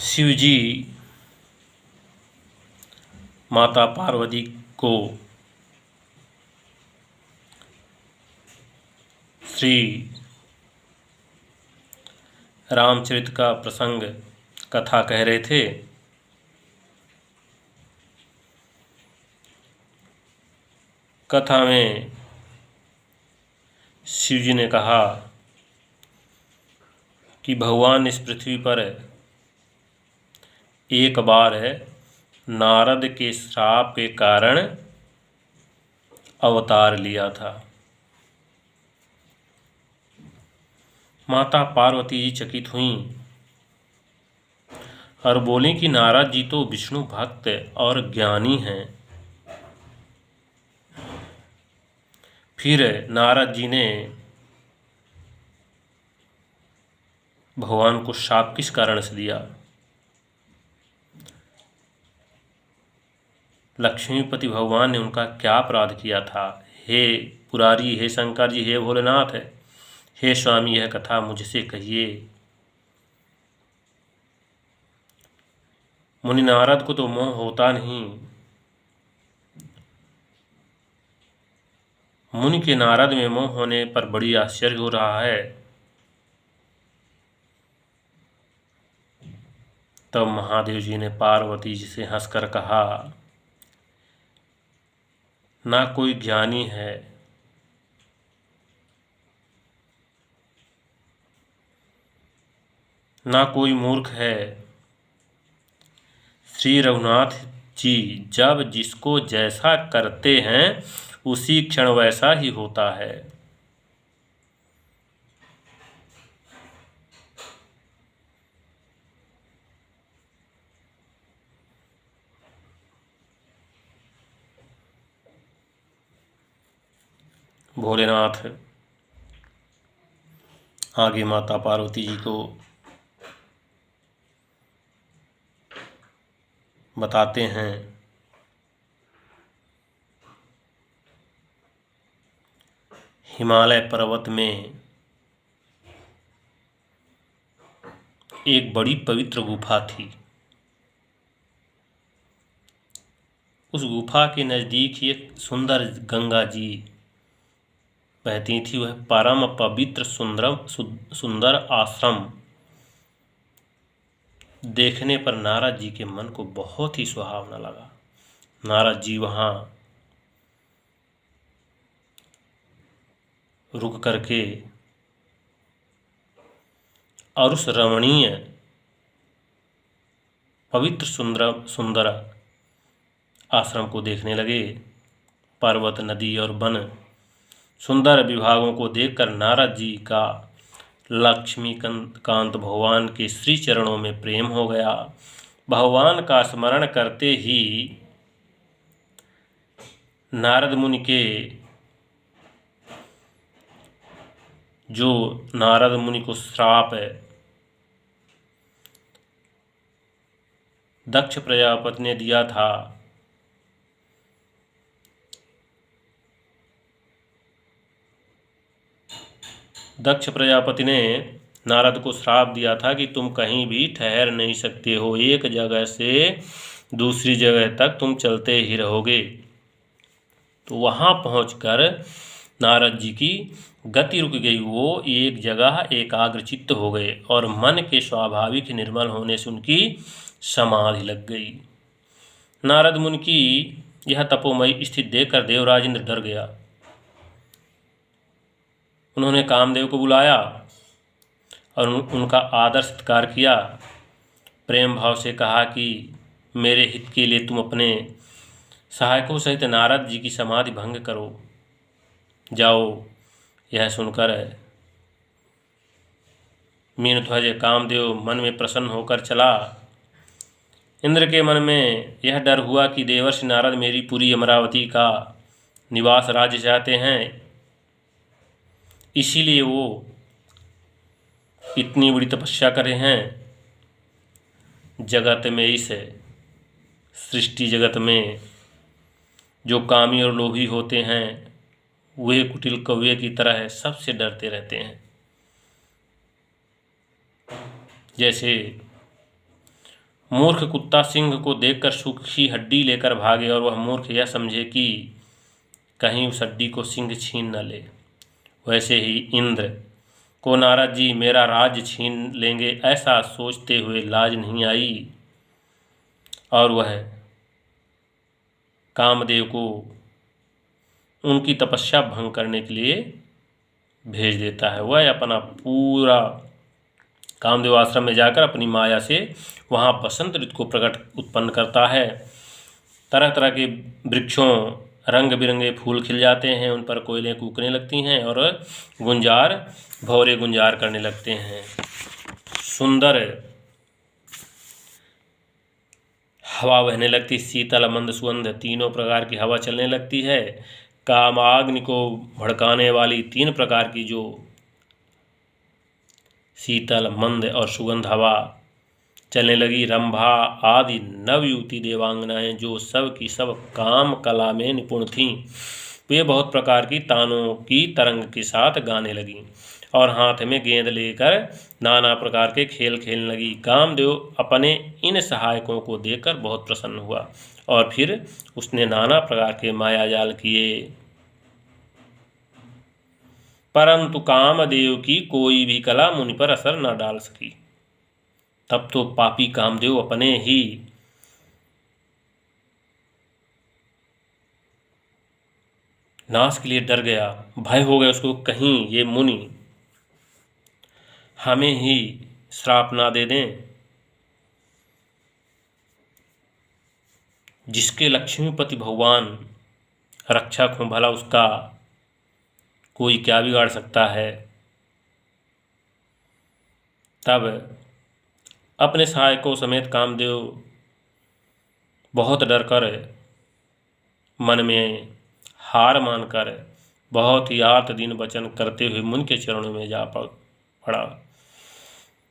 शिवजी माता पार्वती को श्री रामचरित का प्रसंग कथा कह रहे थे। कथा में शिवजी ने कहा कि भगवान इस पृथ्वी पर एक बार नारद के श्राप के कारण अवतार लिया था। माता पार्वती जी चकित हुईं और बोली कि नारद जी तो विष्णु भक्त और ज्ञानी हैं। फिर नारद जी ने भगवान को शाप किस कारण से दिया? लक्ष्मीपति भगवान ने उनका क्या अपराध किया था? हे पुरारी, हे शंकर जी, हे भोलेनाथ, हे स्वामी, यह कथा मुझसे कहिए। मुनि नारद को तो मोह होता नहीं। मुनि के नारद में मोह होने पर बड़ी आश्चर्य हो रहा है। तब महादेव जी ने पार्वती जी से हंसकर कहा, ना कोई ज्ञानी है, ना कोई मूर्ख है। श्री रघुनाथ जी जब जिसको जैसा करते हैं उसी क्षण वैसा ही होता है। भोलेनाथ आगे माता पार्वती जी को बताते हैं, हिमालय पर्वत में एक बड़ी पवित्र गुफा थी। उस गुफा के नज़दीक ही एक सुंदर गंगा जी बहती थी। वह परम पवित्र सुंदर आश्रम देखने पर नारद जी के मन को बहुत ही सुहावना लगा। नारद जी वहाँ रुक करके और उस रमणीय पवित्र सुंदर आश्रम को देखने लगे। पर्वत, नदी और वन सुंदर विभागों को देखकर नारद जी का लक्ष्मीकांत भगवान के श्री चरणों में प्रेम हो गया। भगवान का स्मरण करते ही नारद मुनि के जो नारद मुनि को श्राप दक्ष प्रजापति ने दिया था, दक्ष प्रजापति ने नारद को श्राप दिया था कि तुम कहीं भी ठहर नहीं सकते हो, एक जगह से दूसरी जगह तक तुम चलते ही रहोगे। तो वहाँ पहुंचकर नारद जी की गति रुक गई। वो एक जगह एकाग्रचित्त हो गए और मन के स्वाभाविक निर्मल होने से उनकी समाधि लग गई। नारद मुनि की यह तपोमयी स्थिति देखकर देवराज इंद्र डर गया। उन्होंने कामदेव को बुलाया और उनका आदर सत्कार किया। प्रेम भाव से कहा कि मेरे हित के लिए तुम अपने सहायकों सहित नारद जी की समाधि भंग करो, जाओ। यह सुनकर मीनध्वज कामदेव मन में प्रसन्न होकर चला। इंद्र के मन में यह डर हुआ कि देवर्षि नारद मेरी पुरी अमरावती का निवास राज्य चाहते हैं, इसीलिए वो इतनी बड़ी तपस्या कर रहे हैं। जगत में, इस सृष्टि जगत में जो कामी और लोभी होते हैं वे कुटिल कौवे की तरह सबसे डरते रहते हैं। जैसे मूर्ख कुत्ता सिंह को देखकर सूखी हड्डी लेकर भागे और वह मूर्ख यह समझे कि कहीं उस हड्डी को सिंह छीन न ले। वैसे ही इंद्र को नारद जी मेरा राज्य छीन लेंगे ऐसा सोचते हुए लाज नहीं आई और वह कामदेव को उनकी तपस्या भंग करने के लिए भेज देता है। वह अपना पूरा कामदेव आश्रम में जाकर अपनी माया से वहाँ बसंत ऋतु को प्रकट उत्पन्न करता है। तरह तरह के वृक्षों रंग बिरंगे फूल खिल जाते हैं, उन पर कोयलें कूकने लगती हैं और गुंजार भौरे गुंजार करने लगते हैं। सुंदर हवा बहने लगती, शीतल मंद सुगंध तीनों प्रकार की हवा चलने लगती है। कामाग्नि को भड़काने वाली 3 प्रकार की जो शीतल मंद और सुगंध हवा चलने लगी। रंभा आदि नवयुवती देवांगनाएं जो सब की सब काम कला में निपुण थीं, वे बहुत प्रकार की तानों की तरंग के साथ गाने लगी और हाथ में गेंद लेकर नाना प्रकार के खेल खेलने लगी। कामदेव अपने इन सहायकों को देखकर बहुत प्रसन्न हुआ और फिर उसने नाना प्रकार के मायाजाल किए, परंतु कामदेव की कोई भी कला मुनि पर असर न डाल सकी। तब तो पापी कामदेव अपने ही नाश के लिए डर गया, भय हो गया उसको, कहीं ये मुनि हमें ही श्राप ना दे दें। जिसके लक्ष्मीपति भगवान रक्षक हों, भला उसका कोई क्या बिगाड़ सकता है। तब अपने सहायकों समेत कामदेव बहुत डर कर मन में हार मानकर बहुत ही आर्त दीन वचन करते हुए मुनि के चरणों में जा पड़ा।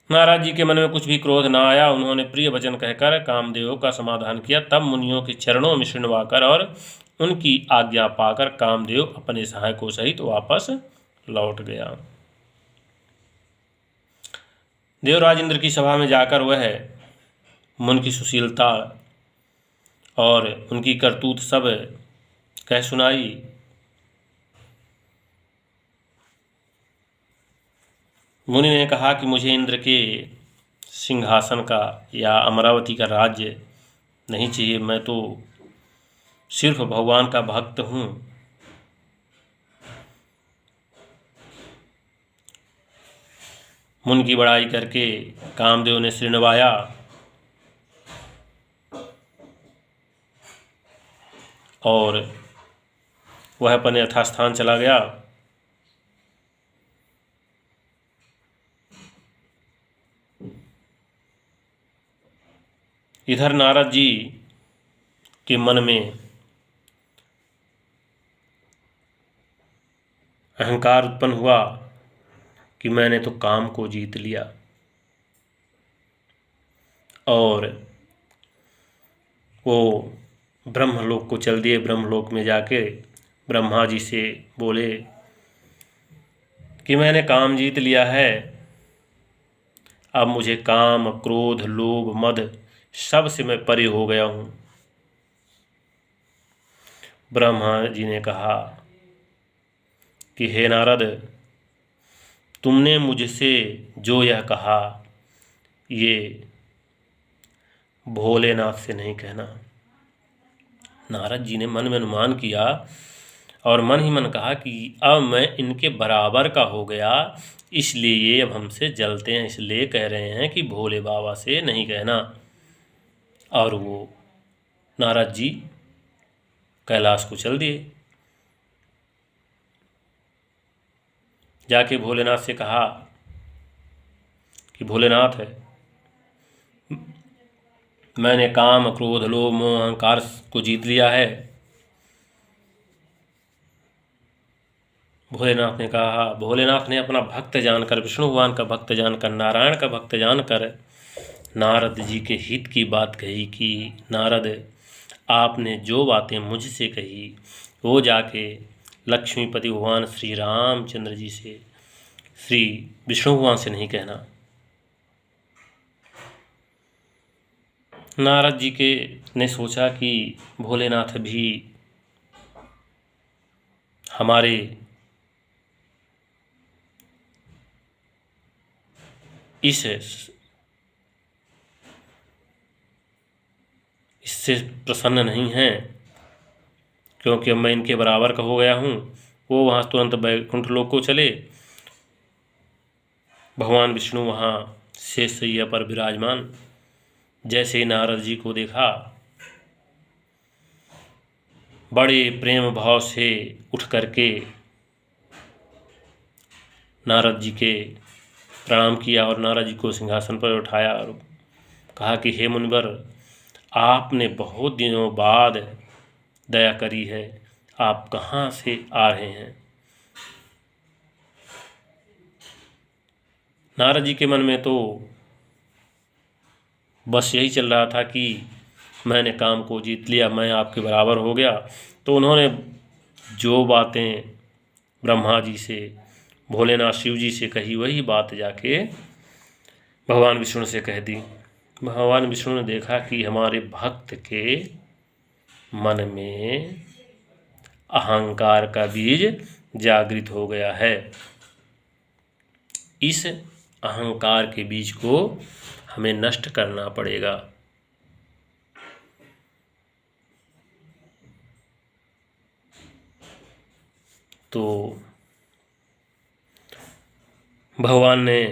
नारद जी के मन में कुछ भी क्रोध न आया। उन्होंने प्रिय वचन कहकर कामदेव का समाधान किया। तब मुनियों के चरणों में शृणवाकर और उनकी आज्ञा पाकर कामदेव अपने सहायकों सहित वापस लौट गया। देवराज इंद्र की सभा में जाकर वह मुनि की सुशीलता और उनकी करतूत सब कह सुनाई। मुनि ने कहा कि मुझे इंद्र के सिंहासन का या अमरावती का राज्य नहीं चाहिए, मैं तो सिर्फ भगवान का भक्त हूँ। मुनि की बड़ाई करके कामदेव ने सिर नवाया और वह अपने यथास्थान चला गया। इधर नारद जी के मन में अहंकार उत्पन्न हुआ कि मैंने तो काम को जीत लिया, और वो ब्रह्मलोक को चल दिए। ब्रह्मलोक में जाके ब्रह्मा जी से बोले कि मैंने काम जीत लिया है, अब मुझे काम क्रोध लोभ मद सब से मैं परे हो गया हूँ। ब्रह्मा जी ने कहा कि हे नारद, तुमने मुझसे जो यह कहा ये भोलेनाथ से नहीं कहना। नारद जी ने मन में अनुमान किया और मन ही मन कहा कि अब मैं इनके बराबर का हो गया, इसलिए ये अब हमसे जलते हैं, इसलिए कह रहे हैं कि भोले बाबा से नहीं कहना। और वो नारद जी कैलाश को चल दिए। जाके भोलेनाथ से कहा कि भोलेनाथ है, मैंने काम क्रोध लोभ मोह अहंकार को जीत लिया है। भोलेनाथ ने अपना भक्त जानकर, विष्णु भगवान का भक्त जानकर, नारायण का भक्त जानकर नारद जी के हित की बात कही कि नारद, आपने जो बातें मुझसे कही वो जाके लक्ष्मीपति भगवान श्री रामचंद्र जी से, श्री विष्णु भगवान से नहीं कहना। नारद जी के ने सोचा कि भोलेनाथ भी हमारे इससे प्रसन्न नहीं हैं, क्योंकि अब मैं इनके बराबर का हो गया हूँ। वो वहाँ तुरंत बैकुंठ लोक को चले। भगवान विष्णु वहाँ शेषशय्या पर विराजमान। जैसे ही नारद जी को देखा, बड़े प्रेम भाव से उठ करके नारद जी के प्रणाम किया और नारद जी को सिंहासन पर उठाया और कहा कि हे मुनिवर, आपने बहुत दिनों बाद दया करी है, आप कहाँ से आ रहे हैं। नारद जी के मन में तो बस यही चल रहा था कि मैंने काम को जीत लिया, मैं आपके बराबर हो गया। तो उन्होंने जो बातें ब्रह्मा जी से, भोलेनाथ शिव जी से कही, वही बात जाके भगवान विष्णु से कह दी। भगवान विष्णु ने देखा कि हमारे भक्त के मन में अहंकार का बीज जागृत हो गया है। इस अहंकार के बीज को हमें नष्ट करना पड़ेगा। तो भगवान ने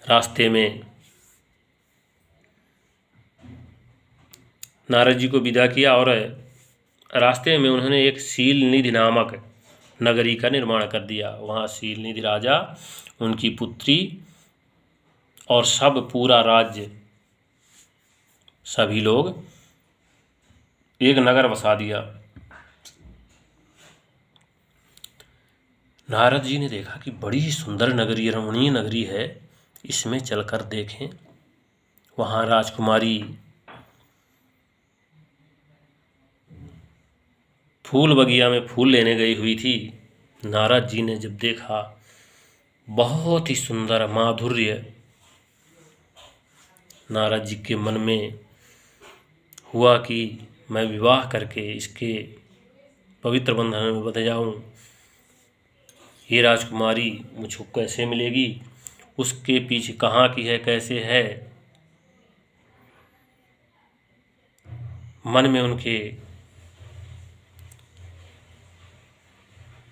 रास्ते में नारद जी को विदा किया और रास्ते में उन्होंने एक शीलनिधि नामक नगरी का निर्माण कर दिया। वहाँ शीलनिधि राजा, उनकी पुत्री और सब पूरा राज्य, सभी लोग एक नगर बसा दिया। नारद जी ने देखा कि बड़ी ही सुंदर नगरी, रमणीय नगरी है, इसमें चलकर देखें। वहाँ राजकुमारी फूल बगिया में फूल लेने गई हुई थी। नारद जी ने जब देखा, बहुत ही सुंदर माधुर्य, नारद जी के मन में हुआ कि मैं विवाह करके इसके पवित्र बंधन में बंध जाऊं। ये राजकुमारी मुझको कैसे मिलेगी, उसके पीछे कहाँ की है, कैसे है। मन में उनके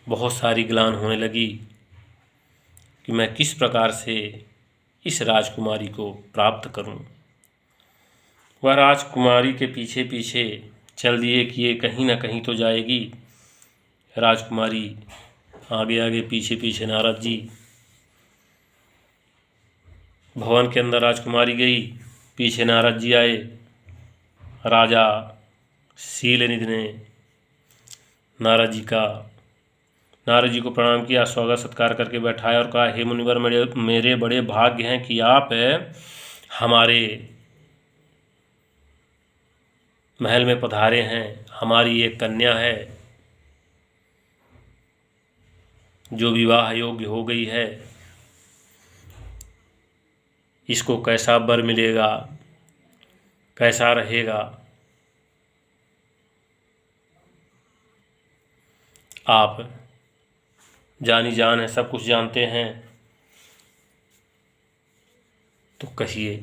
बहुत सारी ग्लानि होने लगी कि मैं किस प्रकार से इस राजकुमारी को प्राप्त करूं। वह राजकुमारी के पीछे पीछे चल दिए कि ये कहीं ना कहीं तो जाएगी। राजकुमारी आगे आगे, पीछे पीछे नारद जी। भवन के अंदर राजकुमारी गई, पीछे नारद जी आए। राजा शीलनिधि ने नारद जी को प्रणाम किया, स्वागत सत्कार करके बैठाया और कहा, हे मुनिवर, मेरे बड़े भाग्य हैं कि आप हमारे महल में पधारे हैं। हमारी एक कन्या है जो विवाह योग्य हो गई है। इसको कैसा वर मिलेगा, कैसा रहेगा, आप जानी जान है, सब कुछ जानते हैं, तो कहिए।